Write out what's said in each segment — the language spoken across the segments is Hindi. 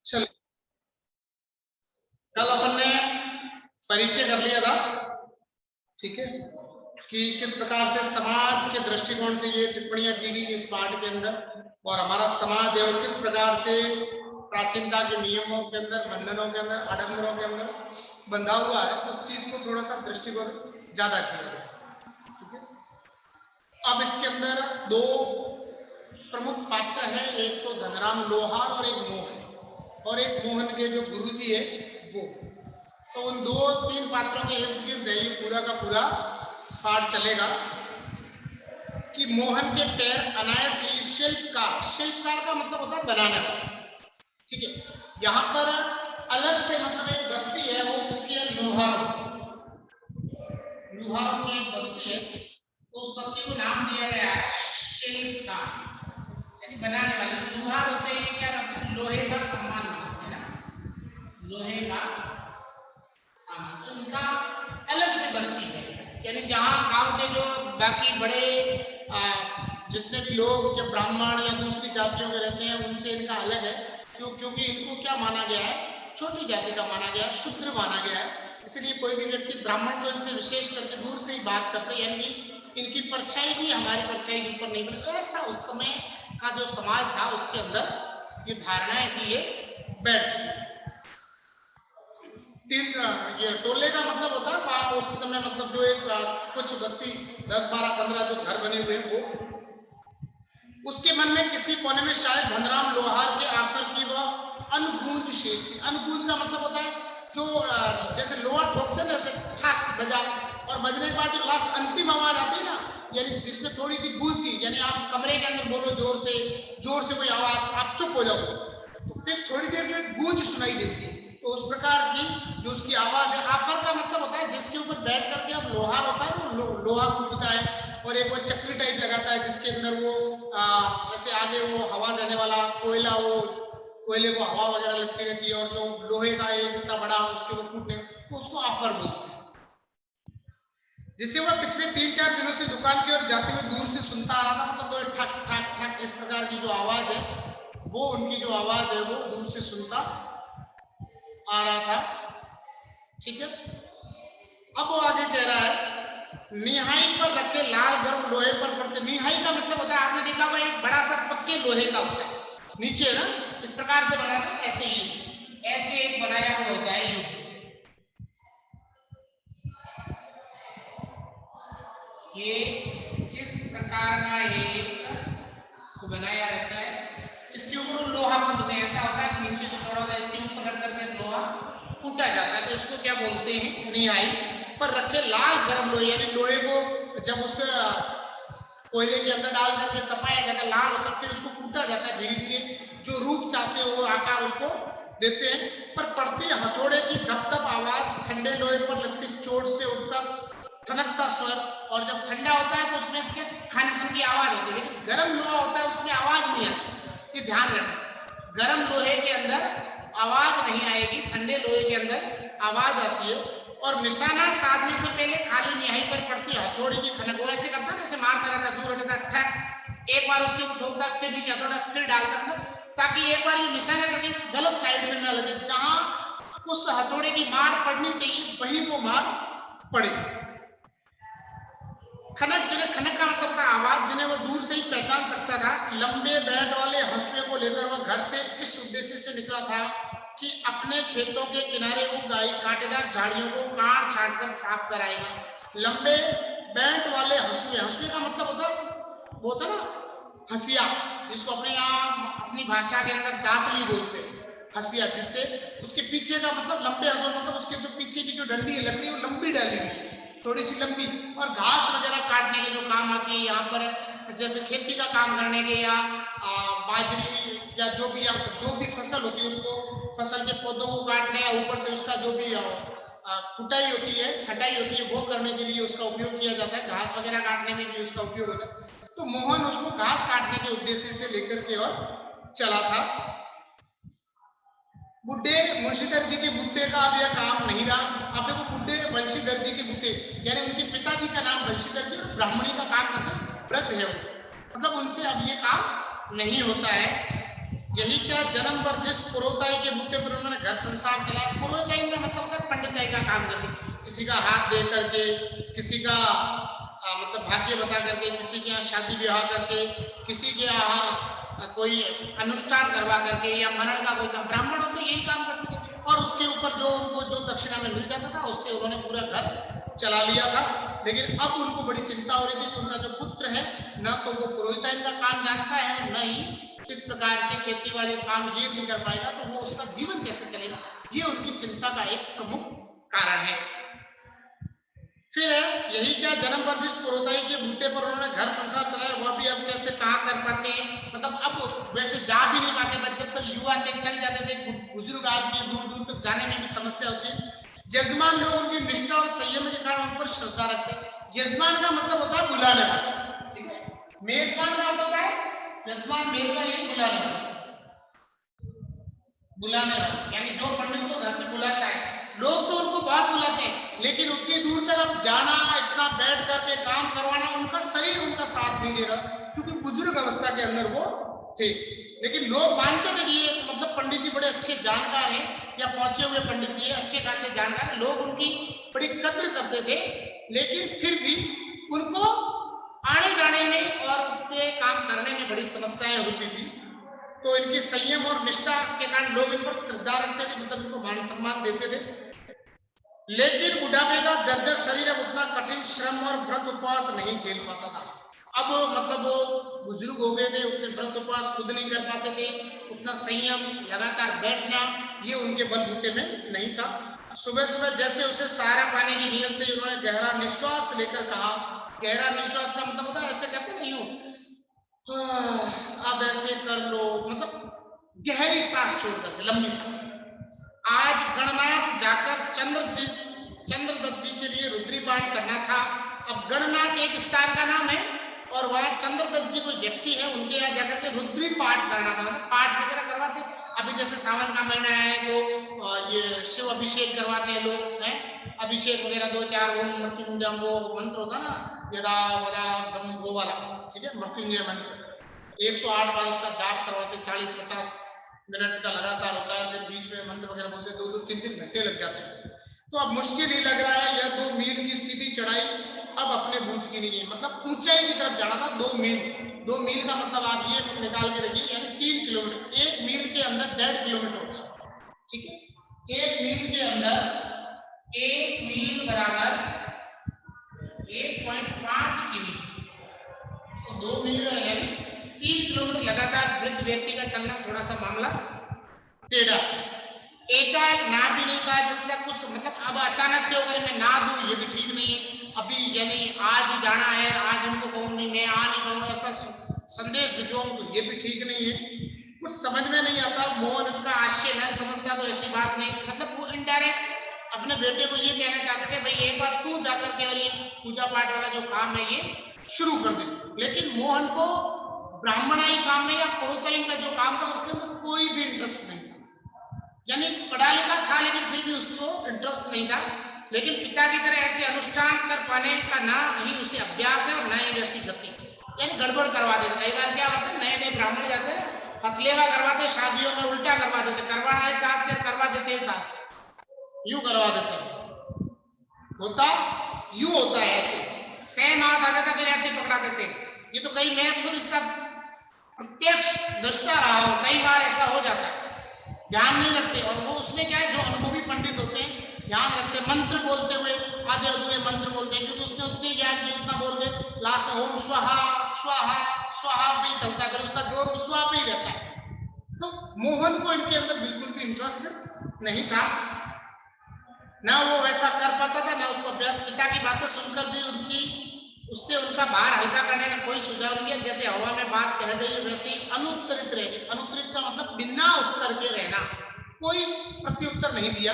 चल, कल अपन ने परिचय कर लिया था, ठीक है, कि किस प्रकार से समाज के दृष्टिकोण से ये टिप्पणियां की गई इस पाठ के अंदर, और हमारा समाज है और किस प्रकार से प्राचीनता के नियमों के अंदर, बंधनों के अंदर, आडंबरों के अंदर बंधा हुआ है। उस चीज को थोड़ा सा दृष्टिकोण ज्यादा किया गया, ठीक है। अब इसके अंदर दो प्रमुख पात्र हैं, एक तो धनराम लोहार और एक मोहन, और एक मोहन के जो गुरुजी है वो। तो उन दो तीन पात्रों के इर्द गिर्द ये पूरा का पूरा पाठ चलेगा कि मोहन के पैर अनायास ही शिल्पकार का मतलब होता है बनाने वाला, ठीक है। यहाँ पर अलग से मतलब एक बस्ती है, वो उसकी है लुहारों की एक बस्ती है, तो उस बस्ती को नाम दिया गया है शिल्पकार, यानी बनाने वाले। लुहार होते हैं क्या, मतलब लोहे का सामान है ना, लोहे का सामान। तो इनका अलग से बस्ती है, यानी जहाँ गांव के जो बाकी बड़े जितने भी लोग या ब्राह्मण या दूसरी जातियों के रहते हैं उनसे इनका अलग है। क्योंकि इनको क्या माना गया है, छोटी जाति का माना गया है, शूद्र माना गया है। इसलिए कोई भी व्यक्ति ब्राह्मण तो इनसे विशेष करके दूर से ही बात करते हैं, यानी इनकी परछाई भी हमारी परछाई के ऊपर नहीं पड़ती। ऐसा उस समय का जो समाज था उसके अंदर ये धारणाएं थी, ये बैठ चुकी। ये टोले का मतलब होता है उस समय, मतलब जो एक कुछ बस्ती 10, 12, 15 जो घर बने हुए हैं वो, उसके मन में किसी कोने में शायद धनराम लोहार के आखिर की वह अनुगूंज शेष थी। अनुगूंज का मतलब होता है जो जैसे लोहा ठोकते हैं जैसे ठाक बजा, और बजने के बाद जो लास्ट अंतिम आवाज आती है ना, यानी जिसमें थोड़ी सी गूंज थी, यानी आप कमरे के अंदर बोलो जोर से कोई आवाज, आप चुप हो जाओ तो फिर थोड़ी देर जो एक गूंज सुनाई देती है, तो उस प्रकार की जो उसकी आवाज है। आफर का मतलब होता है जिसके ऊपर बैठ करके अब लोहार होता है वो लोहा कूदता है, और एक वो चक्री टाइप लगाता है जिसके अंदर वो जैसे आगे वो हवा जाने वाला कोयला, वो कोयले को हवा वगैरह लगती रहती है, और जो लोहे का एक इतना बड़ा उसके ऊपर कूदने, तो उसको आफर बोलते हैं। जिसे वह पिछले 3-4 दिनों से दुकान की ओर जाते हुए दूर से सुनता आ रहा था, मतलब तो ठक ठक ठक इस प्रकार की जो आवाज है, वो उनकी जो आवाज है वो दूर से सुनता आ रहा था, ठीक है। अब वो आगे कह रहा है, निहाई पर रखे लाल गर्म लोहे पर पड़ते। निहाई का मतलब होता है, आपने देखा हुआ एक बड़ा सा पक्के लोहे का होता है नीचे ना, इस प्रकार से बनाते हैं, ऐसे ही ऐसे एक बनाया हुआ होता है ये इस प्रकार का एक बनाया रहता है, इसके ऊपर लोहा कूटते हैं। ऐसा होता है नीचे से थोड़ा सा इसके ऊपर रख करके लोहा कूटा जाता है, तो इसको क्या बोलते हैं, निहाई पर रखे लाल गर्म लोहे, यानी लोहे को जब उस कोयले के अंदर डाल करके तपाया जाता है, लाल होता है, फिर उसको कूटा जाता है धीरे धीरे, जो रूप चाहते हैं वो आकार उसको देते हैं। पर पड़ती हथौड़े की धप धप आवाज, ठंडे लोहे पर लगती चोट से उठता ठनकता स्वर, और जब ठंडा होता है तो उसमें इसके खन खन की आवाज होती है, लेकिन गर्म लोहा होता है उसमें आवाज नहीं आती। ये ध्यान रखें, गर्म लोहे के अंदर आवाज नहीं आएगी, ठंडे लोहे के अंदर आवाज आती है। और निशाना साधने से पहले खाली निहाई पर पड़ती हथौड़ी की खनक, वो ऐसे करता है जैसे मारता रहता, दूर हटता, ठक एक बार उसके ऊपर ठोकता, फिर नीचे हथौड़ा, फिर डालता अंदर, ताकि एक बार ये निशाना करके गलत साइड में न लगे, जहां उस हथौड़े की मार पड़नी चाहिए वहीं वो मार पड़े। खनक, जिन्हें खनक का मतलब था आवाज, जिन्हें वो दूर से ही पहचान सकता था। लंबे बैट वाले हंसुए को लेकर वह घर से इस उद्देश्य से निकला था कि अपने खेतों के किनारे उगाई कांटेदार झाड़ियों को काट छाट कर साफ कराएगा। लंबे बैट वाले हंसुए, हंसुए का मतलब होता है वो होता ना हंसिया, जिसको अपने यहाँ अपनी भाषा के अंदर दातली बोलते हैं, हंसिया, जिससे उसके पीछे का मतलब लंबे हंसुए, मतलब उसके जो पीछे की जो डंडी है लकड़ी वो लंबी डाली हुई, थोड़ी सी लंबी, और घास वगैरह काटने के जो काम आती है यहाँ पर, जैसे खेती का काम करने के, या बाजरी या जो भी फसल होती है उसको, फसल के पौधों को काटने, या ऊपर से उसका जो भी कुटाई होती है, छटाई होती है, वो करने के लिए उसका उपयोग किया जाता है। घास वगैरह काटने में भी उसका उपयोग होता है। तो मोहन उसको घास काटने के उद्देश्य से लेकर के और चला था। बुड्ढे मुंशीधर जी के बूते का अब यह काम नहीं रहा। अब देखो, बुड्ढे बंशीधर जी के बूते, यानी उनके पिताजी का नाम बंशीधर जी, और ब्राह्मणी का काम करते वृद्ध है वो, मतलब उनसे अब ये काम नहीं होता है। यही क्या जन्म पर जिस पुरोहिताई के बूते पर उन्होंने घर संसार चलाया। पुरोहिताई का मतलब होता है पंडिताई का काम करके, किसी का हाथ दे करके, किसी का मतलब भाग्य बता करके, किसी के यहाँ शादी विवाह करके, किसी के यहाँ कोई अनुष्ठान करवा करके, या मरण का कोई काम, ब्राह्मण होते यही काम करते थे। और उसके ऊपर जो उनको जो दक्षिणा में मिल जाता था उससे उन्होंने पूरा घर चला लिया था। लेकिन अब उनको बड़ी चिंता हो रही थी कि उनका जो पुत्र है न तो वो पुरोहिताई का काम जानता है और न ही किस प्रकार से खेती वाले काम ये नहीं कर पाएगा, तो वो उसका जीवन कैसे चलेगा, ये उनकी चिंता का एक प्रमुख कारण है। फिर यही क्या जन्म पर जिस पुरोहिताई के बूते पर उन्होंने घर संसार चलाया, वह भी अब कैसे कहाँ कर पाते हैं, मतलब अब वैसे जा भी नहीं पाते। बच्चे तो युवा थे, चल जाते थे, बुजुर्ग आदमी दूर दूर तक जाने में भी समस्या होती है। यजमान लोग उनकी निष्ठा और संयम के कारण उन पर श्रद्धा रखते हैं। यजमान का मतलब होता है बुलाने वाला, ठीक है। मेजबान का मतलब होता है, यजमान मेजबान यानी बुलाने वाला, बुलाने वाला यानी जो पंडित को घर पे बुलाता है। लोग तो उनको बहुत बुलाते हैं, लेकिन उतनी दूर तक अब जाना, इतना बैठ करके काम करवाना, उनका शरीर उनका साथ नहीं दे रहा, क्योंकि बुजुर्ग अवस्था के अंदर वो थे। लेकिन लोग मानते थे कि ये मतलब पंडित जी बड़े अच्छे जानकार हैं, या पहुंचे हुए पंडित जी अच्छे खासे जानकार, लोग उनकी बड़ी कद्र करते थे। लेकिन फिर भी उनको आने जाने में और उनके काम करने में बड़ी समस्याएं होती थी। तो इनकी संयम और निष्ठा के कारण लोग इन पर श्रद्धा रखते थे, मतलब इनको मान सम्मान देते थे। लेकिन बुढ़ापे का जर्जर शरीर अब उतना कठिन श्रम और व्रत उपवास नहीं झेल पाता था। अब मतलब वो बुजुर्ग हो गए थे, उतने व्रत उपवास खुद नहीं कर पाते थे, उतना संयम लगातार बैठना ये उनके बलबूते में नहीं था। सुबह सुबह जैसे उसे सहारा पाने की नीयत से उन्होंने गहरा निश्वास लेकर कहा। गहरा निश्वास का मतलब होता है ऐसे कहते ना यूं, अब ऐसे कर लो, मतलब गहरी सांस छोड़ करके, लंबी सांस। आज गणनाथ जाकर चंद्रदत्त जी के लिए रुद्री पाठ करना था। अब गणनाथ एक स्थान का नाम है और वह चंद्रदत्त जी कोई व्यक्ति है, उनके यहाँ जाकर के रुद्री पाठ करना था, मतलब पाठ वगैरह करवाते। अभी जैसे सावन का महीना है तो ये शिव अभिषेक करवाते हैं लोग, हैं अभिषेक वगैरह 2-4 ओम मृत्युंजय वो मंत्र होता ना, यदा वदा ब्रह्म वो वाला, ठीक है, मृत्युंजय मंत्र 108 बार उसका जाप करवाते, 40-50 मिनट का लगातार होता है। फिर बीच में मंत्र वगैरह बोलते, 2-3 घंटे लग जाते हैं। तो अब मुश्किल ही लग रहा है, यह 2 मील की सीधी चढ़ाई अब अपने बूथ की नहीं है, मतलब ऊंचाई की तरफ जाना था। 2 मील, 2 मील का मतलब आप ये निकाल के रखिए, यानी 3 किलोमीटर। 1 मील के अंदर 1.5 किलोमीटर होता है, ठीक है। 1 मील के अंदर 1 मील बराबर 1.5 किमी, तो 2 मील यानी 3 किलोमीटर लगातार वृद्ध व्यक्ति का चलना थोड़ा सा मामला टेढ़ा। एकाएक ना भी नहीं कहा जिसका कुछ मतलब, अब अचानक से होकर मैं ना दूं ये भी ठीक नहीं है। अभी यानी आज ही जाना है, आज उनको कहूं नहीं मैं आ नहीं पाऊंगा, ऐसा संदेश भिजवाऊं तो ये भी ठीक नहीं है। कुछ समझ में नहीं आता। मोहन उनका आश्चर्य न समझता तो ऐसी बात नहीं थी, मतलब वो इनडायरेक्ट अपने बेटे को ये कहना चाहते थे भाई एक बार तू जाकर के और ये पूजा पाठ वाला जो काम है ये शुरू कर दे। लेकिन मोहन को ब्राह्मणाई काम में या पुरोहिताई का जो काम था उसके अंदर कोई भी इंटरेस्ट नहीं था, यानी पढ़ा लिखा था लेकिन फिर भी उसको इंटरेस्ट नहीं था। लेकिन पिता की तरह ऐसे अनुष्ठान कर पाने का ना ही उसे अभ्यास है और ना ही वैसी गति, यानी गड़बड़ करवा देते। कई बार क्या होता है, नए नए ब्राह्मण जाते हैं हथलेवा करवाते, शादियों में उल्टा करवा देते, करवाना है साथ से करवा देते हैं साथ से, यूं करवा देते हैं। होता यूं होता है, ऐसे सेम हाथ आ जाता फिर ऐसे पकड़ा देते हैं। ये तो कई मैं खुद इसका प्रत्यक्ष दृष्टा रहा हूं, कई बार ऐसा हो जाता है, ध्यान नहीं रखते। और वो उसमें क्या है, जो अनुभवी पंडित होते हैं ध्यान रखते, मंत्र बोलते हुए आधे अधूरे मंत्र बोलते हैं, क्योंकि उसने उतने ज्ञान की उतना बोल के लास्ट में ओम स्वाहा स्वाहा स्वाहा भी चलता है, फिर उसका जोर स्वा पे ही रहता है। तो मोहन को इनके अंदर बिल्कुल भी इंटरेस्ट नहीं था, ना वो वैसा कर पाता था, ना उसको अभ्यास। पिता की बातें सुनकर भी उससे उनका भार हल्का करने का कोई सुझाव नहीं है। जैसे हवा में बात कह गई वैसे ही अनुत्तरित रह गई। अनुत्तरित का मतलब बिना उत्तर के रहना, कोई प्रत्युत्तर नहीं दिया।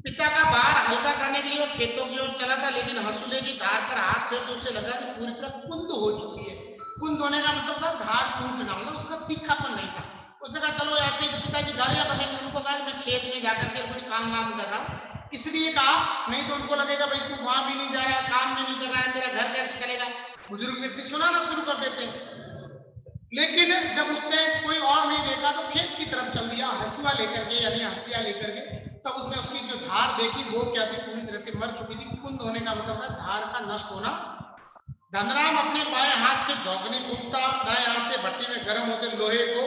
पिता का भार हल्का करने के लिए वो खेतों की ओर चला था, लेकिन हंसुले की धार पर हाथ फेरते उसे लगा कि पूरी तरह कुंद हो चुकी है। कुंद होने का मतलब था धार टूटना, मतलब उसका तीखापन नहीं था। उसने कहा चलो ऐसे ही, पिताजी गालियां बनेंगे, उनको कहा मैं खेत में जाकर के कुछ काम वाम कर रहा हूँ, इसलिए कहा, नहीं तो उनको लगेगा भाई तू वहां भी नहीं जा रहा है, काम भी नहीं कर रहा है, तेरा घर कैसे चलेगा। बुजुर्ग व्यक्ति सुनाना शुरू कर देते हैं, लेकिन जब उसने कोई और नहीं देखा तो खेत की तरफ चल दिया हंसुआ लेकर के, यानी हंसिया लेकर के। तब उसने उसकी जो धार देखी वो क्या थी, पूरी तरह से मर चुकी थी। कुंद होने का मतलब है धार का नष्ट होना। धनराम अपने बाएं हाथ से धौकनी फूंकता, दाएं हाथ से भट्टी में गर्म होते लोहे को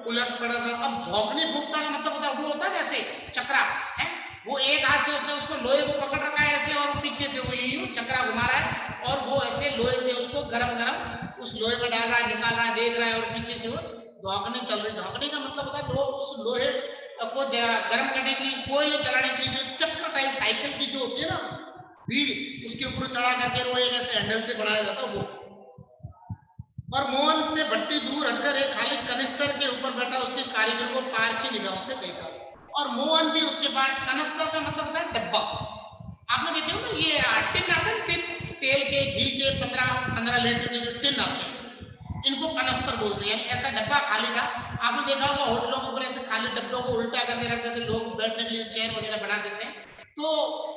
उलट पलट रहा। अब धौकनी फूंकता का मतलब होता है, वो होता है जैसे चक्रा है, वो एक हाथ से उसने उसको लोहे को पकड़ रखा है ऐसे, और पीछे से वो यूं चक्रा घुमा रहा है, और वो ऐसे लोहे से उसको गरम गरम उस लोहे में डाल रहा है, निकाल रहा है, देख रहा है, और पीछे से वो धौकनी चल रही। धौकनी का मतलब होता है उस लोहे को गर्म करने के लिए, कोयले चलाने के लिए जो चक्र टाइप साइकिल की जो होती है ना व्हील, उसके ऊपर चढ़ा करके वो एक ऐसे हैंडल से बनाया जाता है वो। और मोहन से भट्टी दूर हटकर एक खाली कनिस्तर के ऊपर बैठा उसके कारीगर को पार की निगाहों से देखा। और मोहन भी उसके पास, कनिस्तर का मतलब होता है डब्बा। आपने देखे हो ना ये टिन आते हैं, टिन तेल के घी के 15 लीटर के जो टिन आते हैं, इनको कनस्तर बोलते हैं। ऐसा डब्बा खाली था। आपने देखा होगा होटलों के ऊपर ऐसे खाली डब्बों को उल्टा करके रख देते, लोग बैठने के लिए चेयर वगैरह बना देते हैं, तो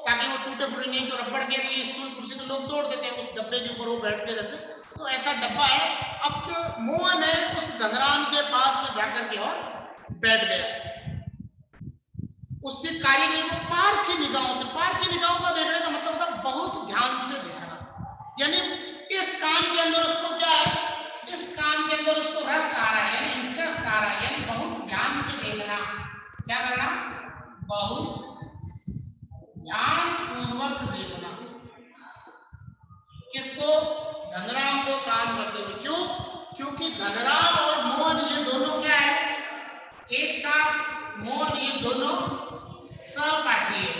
ताकि वो टूटे फूटे नहीं, तो रबड़ के लिए स्टूल कुर्सी तो लोग तोड़ देते हैं, उस डब्बे के ऊपर वो बैठते रहते। तो ऐसा डब्बा है। अब तो मोहन है उस धनराम के पास में जाकर के और बैठ गया। उसके कारीगर को पार की निगाहों से, पार की निगाहों का देखने का मतलब था बहुत ध्यान से देखना, यानी इस काम के अंदर उसको क्या है, इस काम के अंदर उसको रस आ रहा है, यानी इंटरेस्ट आ रहा है, यानी बहुत ध्यान से देखना। क्या करना, बहुत ध्यान पूर्वक देखना। किसको, धनराम को काम करते हुए। क्यों, क्योंकि धनराम और मोहन ये दोनों क्या है, एक साथ। मोहन ये दोनों सहपाठी है,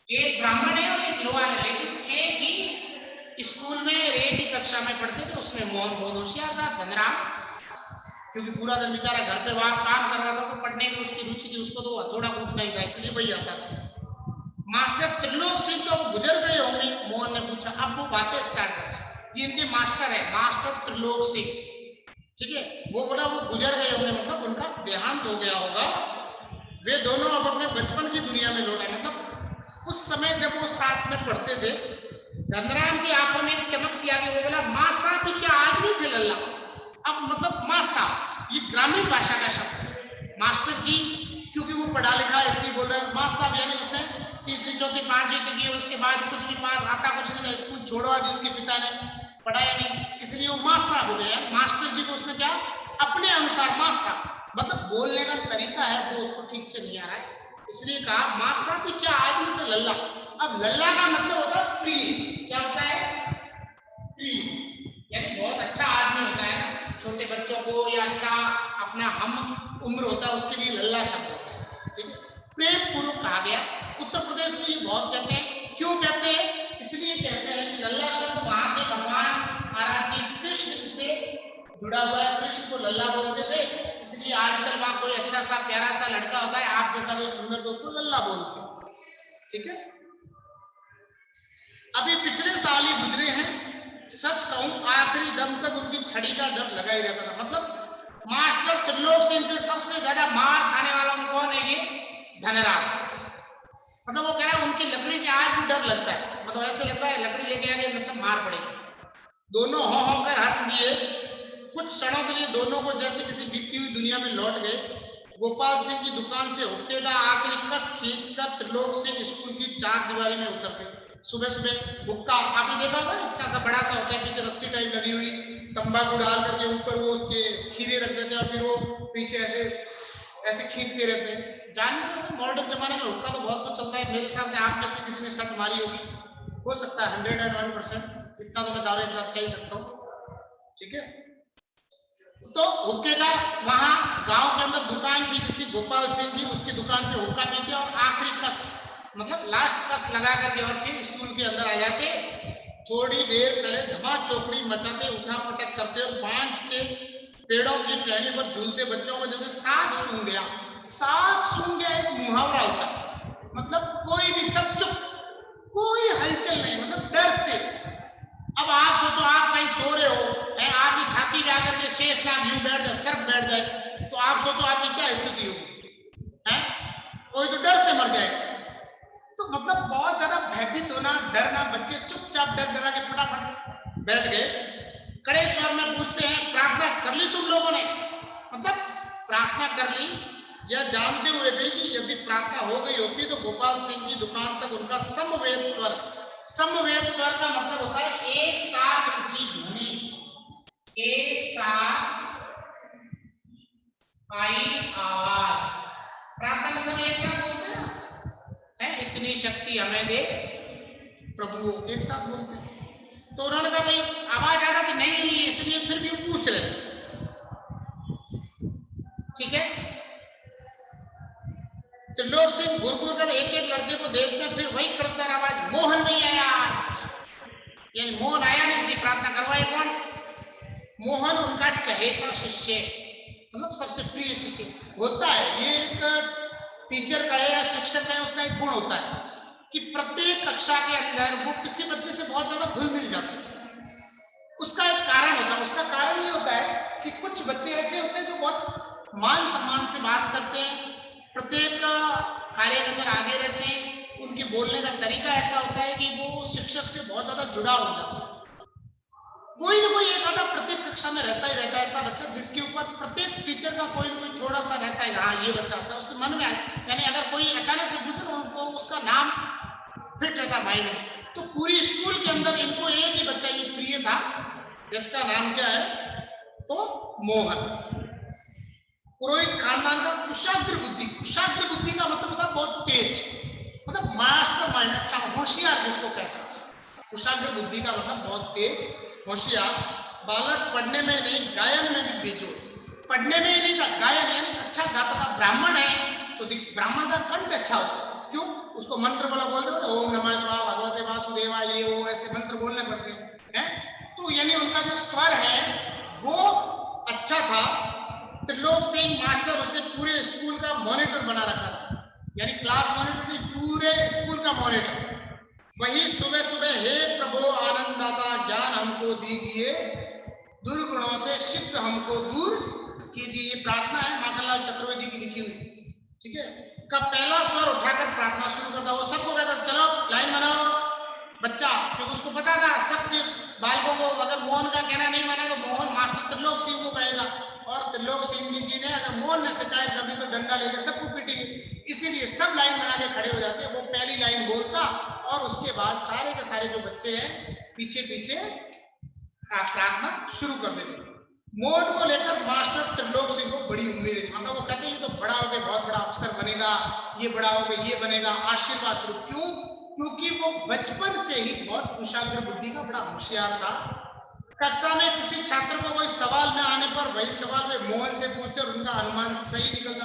एक ब्राह्मण है और एक लोहार है, लेकिन एक ही स्कूल में एक ही कक्षा में पढ़ते थे। उसमें मोहन बहुत होशियार था, धनराम क्योंकि पूरा दिन बेचारा घर पे वहां काम कर रहा था, तो पढ़ने में उसकी रुचि थी, उसको तो थोड़ा कूटना ही था, इसलिए वही आता था। मास्टर त्रिलोक सिंह तो गुजर गए होंगे, मोहन ने पूछा। अब वो बातें स्टार्ट करता है, ये इनके मास्टर है, मास्टर त्रिलोक सिंह, ठीक है। वो बोला वो गुजर गए होंगे, मतलब उनका देहांत हो गया होगा। वे दोनों अब अपने बचपन की दुनिया में लौटे, मतलब उस समय जब वो साथ में पढ़ते थे। धनराम की आंखों में एक चमक सी आ गई, वो बोला माँ साहब ये क्या आदमी थे लल्ला। अब मतलब माँ साहब ये ग्रामीण भाषा का शब्द है, मास्टर जी, क्योंकि वो पढ़ा लिखा है इसलिए बोल रहे हैं माँ साहब, यानी उसने तीसरी चौथी पांचवी तक की और उसके बाद कुछ भी पास आता कुछ नहीं था, स्कूल छोड़वा दी उसके पिता ने, पढ़ाया नहीं, इसलिए वो माँ साहब हो गया। मास्टर जी को उसने क्या अपने अनुसार माँ साहब, मतलब बोलने का तरीका है वो उसको ठीक से नहीं आ रहा है, इसलिए कहा माँ साहब क्या आदमी तो लल्ला। अब लल्ला का मतलब होता है प्रिय, क्या होता है, प्रिय, यानी बहुत अच्छा आदमी होता है। छोटे बच्चों को या अच्छा अपना हम उम्र होता है उसके लिए लल्ला शब्द होता है, ठीक है। प्रेम पूर्वक कहा गया। उत्तर प्रदेश में ये बहुत कहते हैं। क्यों कहते हैं, इसलिए कहते हैं कि लल्ला शब्द वहां के भगवान आराध्य कृष्ण से जुड़ा हुआ है, कृष्ण को लल्ला बोलते थे, इसलिए आजकल वहां कोई अच्छा सा प्यारा सा लड़का होता है आप जैसा कोई सुंदर दोस्त को लल्ला बोलते हैं, ठीक है। अभी पिछले साल ही गुजरे हैं, सच कहूं आखिरी दम तक उनकी छड़ी का डर लगा ही रहता था। मतलब मास्टर त्रिलोक सिंह से सबसे ज्यादा मार खाने वाला कौन है, ये धनराम। मतलब वो कह रहा है उनकी लकड़ी से आज भी डर लगता है, मतलब ऐसे लगता है लकड़ी लेके आगे मतलब मार पड़ेगी। दोनों हो कर हंस दिए। कुछ क्षणों के लिए दोनों को जैसे किसी बीती हुई दुनिया में लौट गए। गोपाल सिंह की दुकान से हुक्के का आखिरी कस खींचकर त्रिलोक सिंह स्कूल की चार दीवारी में उतरते। सुबह सुबह हुक्का आपने देखा होगा, इतना सा बड़ा सा होता है, पीछे रस्सी टाइप लगी हुई, तंबाकू डाल करके ऊपर वो उसके खीरे रख देते हैं और फिर वो पीछे ऐसे ऐसे खींचते रहते हैं। जानते हो मॉडर्न जमाने में हुक्का तो बहुत कुछ चलता है, मेरे हिसाब से आप में से किसी ने शर्ट मारी होगी, हो सकता है 101%, इतना तो मैं दावे के साथ कह ही सकता हूँ, ठीक है। तो हुक्के का वहां गांव के अंदर दुकान थी किसी गोपाल सिंह की, उसकी दुकान पे हुक्का पीते और आखिरी कस मतलब लास्ट कस लगा करके और फिर स्कूल के अंदर आ जाते। थोड़ी देर पहले धमा चौकड़ी मचाते, उठा पटक करते और बांझ के पेड़ों की टहनी पर झूलते बच्चों को जैसे सांप सूंघ गया। सांप सूंघ गया एक मुहावरा होता है, मतलब कोई भी सब चुप, कोई हलचल नहीं, मतलब डर से। अब आप सोचो आप कहीं सो रहे हो, आपकी छाती पे आकर के शेषनाग यूं बैठ जाए, सर्प बैठ जाए, तो आप सोचो आपकी क्या स्थिति होगी, है कोई तो डर से मर जाए। तो मतलब बहुत ज्यादा भयभीत होना, डरना, बच्चे चुपचाप डर डरा के फटाफट बैठ गए। कड़े स्वर में पूछते हैं, प्रार्थना कर ली तुम लोगों ने? मतलब प्रार्थना कर ली, यह जानते हुए भी कि यदि प्रार्थना हो गई होती तो गोपाल सिंह की दुकान तक उनका समवेत स्वर, समवेत स्वर का मतलब होता है एक साथ उठी ध्वनि, एक साथ आई आवाज। प्रार्थना में सब एक साथ बोलते हैं, इतनी शक्ति हमें दे प्रभु, एक साथ बोलते हैं। तो उन्होंने कहा भाई आवाज आ रहा थी नहीं, इसलिए फिर भी पूछ रहे, ठीक है। त्रिलोक सिंह घूर घूर कर एक एक लड़के को देखते हैं, फिर वही करता आवाज, मोहन नहीं आया आज, यानी मोहन आया नहीं, इसलिए प्रार्थना करवाए कौन? मोहन उनका चहेता शिष्य, मतलब सबसे प्रिय शिष्य होता है। ये एक टीचर का है या शिक्षक है, उसका एक गुण होता है कि प्रत्येक कक्षा के अंदर वो किसी बच्चे से बहुत ज्यादा घुल मिल जाते हैं। उसका एक कारण होता है, उसका कारण ये होता है कि कुछ बच्चे ऐसे होते हैं जो बहुत मान सम्मान से बात करते हैं, प्रत्येक कार्य के अंदर आगे रहते हैं, उनके बोलने का तरीका ऐसा होता है कि वो शिक्षक से बहुत ज्यादा जुड़ाव हो जाता है। कोई ना कोई एक आधा प्रत्येक कक्षा में रहता ही रहता है ऐसा बच्चा जिसके ऊपर प्रत्येक टीचर का कोई ना कोई थोड़ा सा रहता है, हाँ ये बच्चा अच्छा, उसके मन में आए, यानी अगर कोई अचानक से पूछे तो उनको उसका नाम फिट रहता माइंड में। तो पूरी स्कूल के अंदर इनको एक ही बच्चा ये प्रिय था, जिसका नाम क्या है? तो मोहन। पुरोहित खानदान का कुशाग्र बुद्धि, कुशाग्र बुद्धि का मतलब होता है बहुत तेज, मतलब मास्टर माइंड, अच्छा होशियार जिसको कह सकते हैं। कुशाग्र बुद्धि का मतलब बहुत तेज, होशियार। बालक पढ़ने में नहीं गायन में भी बेजोड़, पढ़ने में ही नहीं था, गायन यानी अच्छा गाता था। ब्राह्मण है तो ब्राह्मण का कंठ अच्छा होता है, क्यों? उसको मंत्र बोला बोलते होते, ओम नमः शिवाय भगवते वासुदेवाय, ये वो ऐसे मंत्र बोलने पड़ते हैं। तो यानी उनका जो स्वर है वो अच्छा था। त्रिलोक सिंह मास्टर उसे पूरे स्कूल का मॉनिटर बना रखा था, यानी क्लास मॉनिटर नहीं, पूरे स्कूल का मॉनिटर। वही सुबह सुबह, हे प्रभु आनंददाता ज्ञान हमको दीजिए, दुर्गुणों से शीघ्र हमको दूर कीजिए। ये प्रार्थना है माखनलाल चतुर्वेदी की लिखी हुई, ठीक है। का पहला स्वर उठाकर प्रार्थना शुरू करता, वो सबको कहता चलो लाइन बनाओ। बच्चा, क्योंकि उसको पता था सबके बालकों को अगर मोहन का कहना नहीं माना तो मोहन मास्टर त्रिलोक सिंह को कहेगा, और त्रिलोक सिंह जी ने अगर मोहन ने शिकायत कर दी तो डंडा लेकर सबको पीटेंगे, इसीलिए सब लाइन बना के खड़े हो जाते। वो पहली लाइन बोलता और उसके बाद सारे के सारे जो बच्चे हैं पीछे पीछे प्रार्थना शुरू कर देते। मोहन को लेकर मास्टर त्रिलोक सिंह को बड़ी उम्मीद है, मतलब वो कहते हैं ये तो बड़ा हो गया, बहुत बड़ा अफसर बनेगा, ये बड़ा हो गया, ये बनेगा, आशीर्वाद स्वरूप। क्यों? क्योंकि वो बचपन से ही बहुत कुशाग्र बुद्धि का बड़ा होशियार था। कक्षा में किसी छात्र को कोई सवाल न आने पर वही सवाल वे मोहन से पूछते और उनका अनुमान सही निकलता,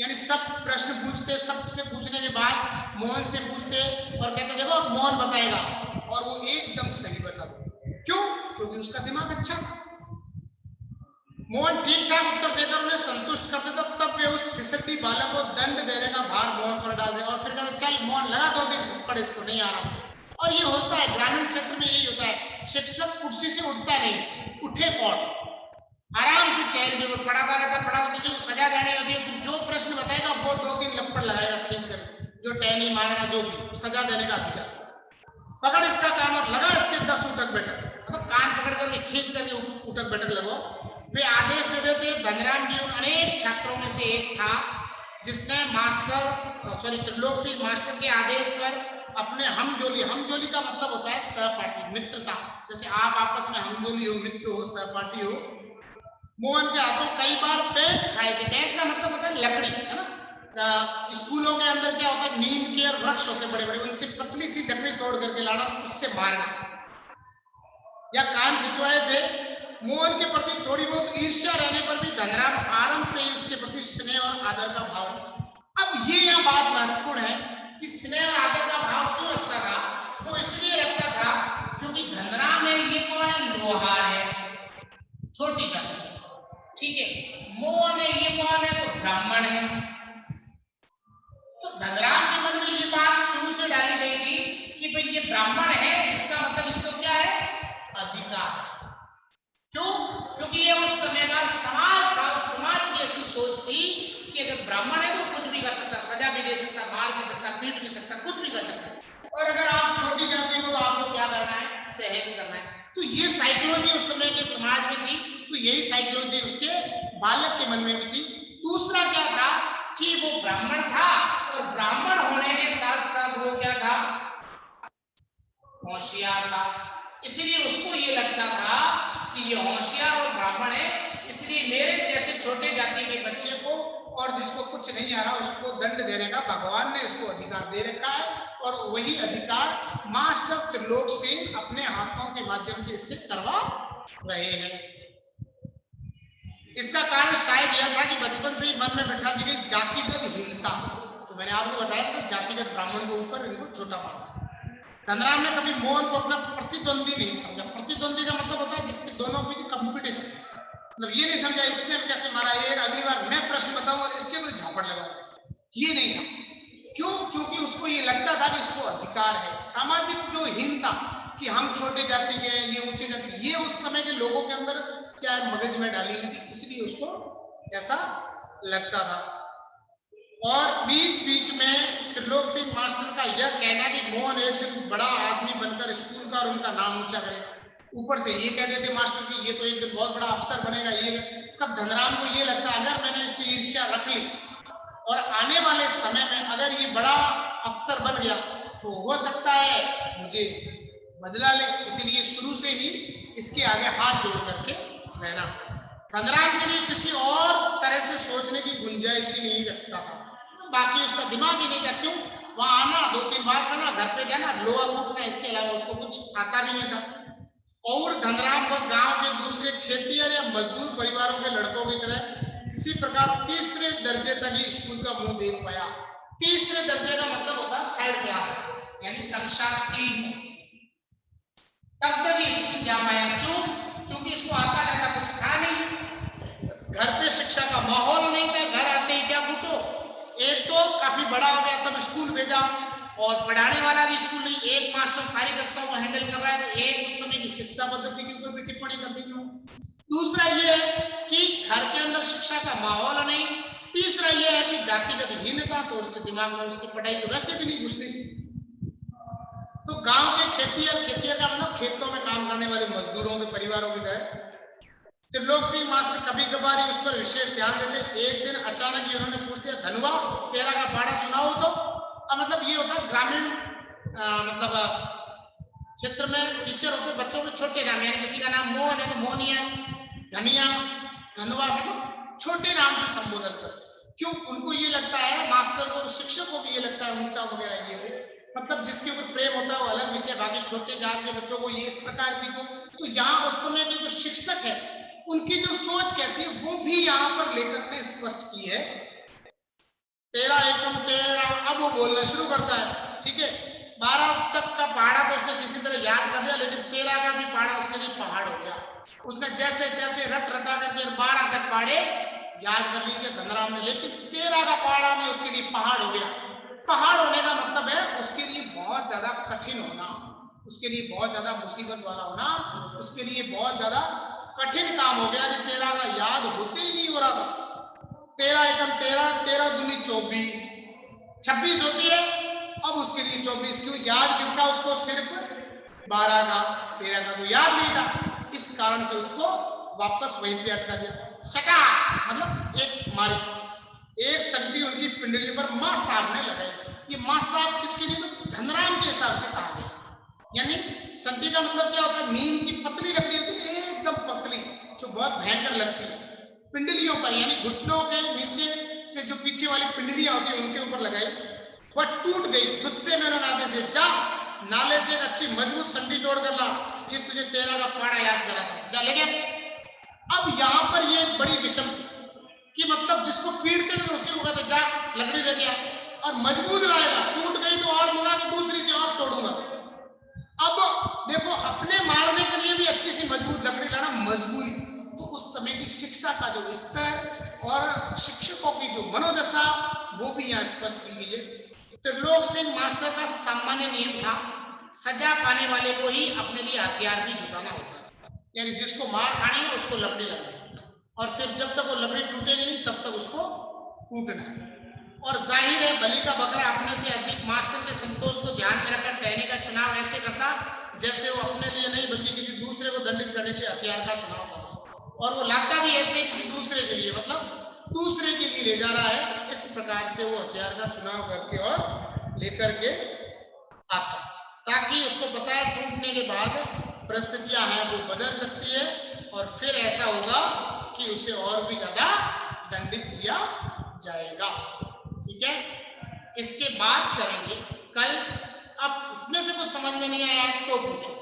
यानी सब प्रश्न पूछते, सबसे पूछने के बाद मोहन से पूछते और कहते देखो मोहन बताएगा, और वो एकदम सही बता दो। क्यों? क्योंकि उसका दिमाग अच्छा था। मोहन ठीक ठाक उत्तर देकर उन्हें संतुष्ट कर देता, तब वे उस फिसड्डी बालक को दंड देने का भार मोहन पर डाल दे और फिर कहते चल मोहन लगा 2 दिन थप्पड़, इसको नहीं आ रहा। और ये होता है ग्रामीण क्षेत्र में, यही होता है, शिक्षक कुर्सी से उठता नहीं, उठे कौन, आराम से चेयर के ऊपर पढ़ाता रहता, पढ़ाता, किसी को सजा देनी होती है, फिर जो प्रश्न बताएगा वो 2-3 लप्पड़ लगाएगा खींच कर, जो टहनी मारना जो भी सजा देने का अधिकार। पकड़ इसका कान और लगा इसके 10 उठक बैठक, मतलब कान पकड़ करके खींच करके उठक बैठक लगो। वे आदेश दे देते। धनराम जी उन अनेक छात्रों में से एक था जिसने त्रिलोक सिंह मास्टर के आदेश पर अपने हमजोली, हमजोली का मतलब होता है सहपाठी, मित्रता, जैसे आप आपस में हमजोली हो, मित्र हो, सहपाठी हो। मोहन के हाथों कई बार पेंट खाए थे। पेंट का मतलब होता है लकड़ी, है ना। स्कूलों के अंदर क्या होता है, नीम के और वृक्ष होते बड़े बड़े, उनसे पतली सी लकड़ी तोड़ करके लाना, उससे मारना, या कान खिंचवाए थे। मोहन के प्रति थोड़ी बहुत ईर्ष्या रहने पर भी धनराम आरंभ से ही उसके प्रति स्नेह और आदर का भाव रखता। अब ये यह बात महत्वपूर्ण है कि स्नेह और आदर का भाव क्यों रखता था? वो इसलिए रखता था क्योंकि धनराम है, ये कौन है? लोहार है, छोटी जाति, ठीक है। मोहन है, ये कौन है? तो ब्राह्मण है। तो धनराम के मन में ये बात शुरू से डाली गई थी कि भाई ये ब्राह्मण है, इसका मतलब इसको क्या है? अधिकार। क्यों? क्योंकि ये उस समय का समाज था, उस समाज की ऐसी सोच थी कि अगर ब्राह्मण है तो कुछ भी कर सकता, सजा भी दे सकता, मार भी सकता, पीट भी सकता, कुछ भी कर सकता। और अगर आप छोटी जाति हो तो आपको क्या करना है? सहन करना है। तो ये साइकोलॉजी उस समय के समाज में थी, तो यही साइकोलॉजी उसके बालक के मन में भी थी। दूसरा क्या था कि वो ब्राह्मण था, और ब्राह्मण होने के साथ साथ वो क्या था, होशियार था। इसलिए उसको ये लगता था कि ये होशियार और ब्राह्मण है, इसलिए मेरे जैसे छोटे जाति के बच्चे को और जिसको कुछ नहीं आ रहा उसको दंड देने का भगवान ने इसको अधिकार दे रखा है, और वही अधिकार मास्टर त्रिलोक सिंह अपने हाथों के माध्यम से इससे करवा रहे हैं। इसका कारण शायद यह था कि बचपन से ही मन में बैठा दी गई जातिगत हीनता। तो मैंने आपको बताया कि जातिगत ब्राह्मण के ऊपर इनको छोटा माना। धनराम ने कभी मोहन को अपना प्रतिद्वंदी नहीं समझा। प्रतिद्वंदी का मतलब होता है जिसके दोनों बीच कंपटीशन, मतलब ये नहीं समझा इसने कैसे मारा, ये अगली बार मैं प्रश्न बताऊं और इसके तो झापड़ लगाऊं, ये नहीं था। क्यों? क्योंकि उसको ये लगता था कि इसको अधिकार है। सामाजिक जो हीनता कि हम छोटे जाति के हैं, ये ऊंचे जाति, ये उस समय के लोगों के अंदर क्या मगज में डाली हुई थी, इसलिए उसको ऐसा लगता था। और बीच बीच में त्रिलोक सिंह मास्टर का यह कहना कि मोहन एक दिन बड़ा आदमी बनकर स्कूल का और उनका नाम ऊंचा करेगा, ऊपर से ये कह देते मास्टर कि ये तो एक दिन बहुत बड़ा अफसर बनेगा, ये तब धनराम को ये लगता अगर मैंने इससे ईर्ष्या रख ली और आने वाले समय में अगर ये बड़ा अफसर बन गया तो हो सकता है मुझे बदला ले, इसीलिए शुरू से ही इसके आगे हाथ जोड़ करके रहना। धनराम के लिए किसी और तरह से सोचने की गुंजाइश ही नहीं रखता था, बाकी उसका दिमाग ही नहीं था। क्यों? वहां आना, 2-3 बार करना, घर पे जाना, लोहा कूटना, इसके अलावा उसको कुछ आता भी नहीं था। और धनराम को गांव के दूसरे खेतिहर या मजदूर परिवारों के लड़कों की तरह इसी प्रकार तीसरे दर्जे तक ही स्कूल का मुंह देख पाया। तीसरे दर्जे का मतलब होता है 3rd क्लास, यानी कक्षा 3 तब तक ही स्कूल जा पाया। क्यों? क्योंकि इसको आता जाता कुछ था नहीं, घर पे शिक्षा का माहौल नहीं था, घर आते ही क्या कूटो। एक तो काफी बड़ा हो गया तब स्कूल भेजा, और पढ़ाने वाला भी स्कूल नहीं, एक मास्टर सारी कक्षाओं को हैंडल कर रहा है, तो एक उस समय की शिक्षा पद्धति के ऊपर भी टिप्पणी कर दी। दूसरा ये है कि घर के अंदर शिक्षा का माहौल नहीं। तीसरा ये है कि जातिगत हीनता, तो उसके दिमाग में उसकी पढ़ाई तो वैसे भी नहीं घुसती। तो गांव के खेतिहर का मतलब खेतों में काम करने वाले मजदूरों के परिवारों की तरह त्रिलोक सिंह मास्टर कभी कभार उस पर विशेष ध्यान देते। एक दिन अचानक ही उन्होंने पूछ लिया, धनुआ 13 का पढ़ा सुनाओ तो। अब मतलब ये होता ग्रामीण मतलब क्षेत्र में टीचर होते बच्चों के छोटे नाम, यानी किसी का नाम मोहन है तो मोहनिया, धनिया, धनुआ, मतलब छोटे नाम से संबोधन करते। क्यों? उनको ये लगता है, मास्टर को, शिक्षक को भी ये लगता है ऊंचा वगैरह ये हो, मतलब जिसके ऊपर प्रेम होता है वो अलग विषय, बाकी छोटे जात के बच्चों को ये इस प्रकार की। तो यहाँ उस समय के जो शिक्षक है उनकी जो सोच कैसी है वो भी यहाँ पर लेखक ने स्पष्ट की है। 13 एकम 13, अब वो बोलना शुरू करता है। ठीक है, 12 तक का पहाड़ा तो उसने किसी तरह याद कर लिया, लेकिन 13 का भी पहाड़ा उसके लिए पहाड़ हो गया। उसने जैसे तैसे रट रटा करके 12 तक पहाड़े याद कर लिए धनराम ने, लेकिन 13 का पहाड़ा में उसके लिए पहाड़ हो गया। पहाड़ होने का मतलब है उसके लिए बहुत ज्यादा कठिन होना, उसके लिए बहुत ज्यादा मुसीबत वाला होना, उसके लिए बहुत ज्यादा कठिन काम हो गया कि 13 का याद होते ही नहीं हो रहा था। 13 एकम 13, 13 दूनी 24, 26 होती है, अब उसके लिए 24। क्यों? याद किसका? उसको सिर्फ 12 का, 13 का तो याद नहीं था, इस कारण से उसको वापस वहीं पे अटका दिया। सका मतलब एक मारी, एक संगति उनकी पिंडली पर मां साहब ने लगाई। ये मां साहब किसके लिए? तो धनराम के हिसाब से कहा गया। यानी संगति का मतलब क्या होता है? नीम की पतली लकड़ी होती है, एकदम पतली, जो बहुत भयंकर लगती है, पिंडलियों पर, यानी घुटनों के नीचे से जो पीछे वाली पिंडलियां होती है उनके ऊपर लगाई। वह टूट गई। गुस्से में उन्होंने आदेश दिया, जा नाले से एक अच्छी मजबूत संडी तोड़ कर ला, फिर तुझे 13 का पहाड़ा याद करा था, जा ले गया। अब यहाँ पर ये बड़ी विषम कि मतलब जिसको पीटते थे उसी को कहते जा लकड़ी ले गया, और मजबूत लाएगा, टूट गई तो और मंगा के दूसरी से और तोड़ूंगा। अब देखो, अपने मारने के लिए भी अच्छी सी मजबूत लकड़ी लाना मजबूरी। तो उस समय की शिक्षा का जो स्तर और शिक्षकों की जो मनोदशा वो भी यहाँ स्पष्ट की गई है। त्रिलोक सिंह मास्टर का सामान्य नियम था, सजा पाने वाले को ही अपने लिए हथियार भी जुटाना होता था, यानी जिसको मार खानी है उसको लकड़ी लगानी, और फिर जब तक वो लकड़ी टूटेगी नहीं तब तक उसको कूटना। और जाहिर है बलि का बकरा अपने से अधिक मास्टर के संतोष को ध्यान में रखकर कहने का चुनाव ऐसे करता जैसे वो अपने लिए नहीं बल्कि किसी दूसरे को दंडित करने के लिए हथियार का चुनाव कर रहा है, और वो लाता भी ऐसे किसी दूसरे के लिए, मतलब दूसरे के लिए ले जा रहा है। इस प्रकार से वो हथियार का चुनाव करके और लेकर के आता, ताकि उसको पता है टूटने के बाद परिस्थितियां हैं वो बदल सकती है, और फिर ऐसा होगा कि उसे और भी ज्यादा दंडित किया जाएगा। ठीक है, इसके बाद करेंगे कल। अब इसमें से कुछ समझ में नहीं आया तो पूछो।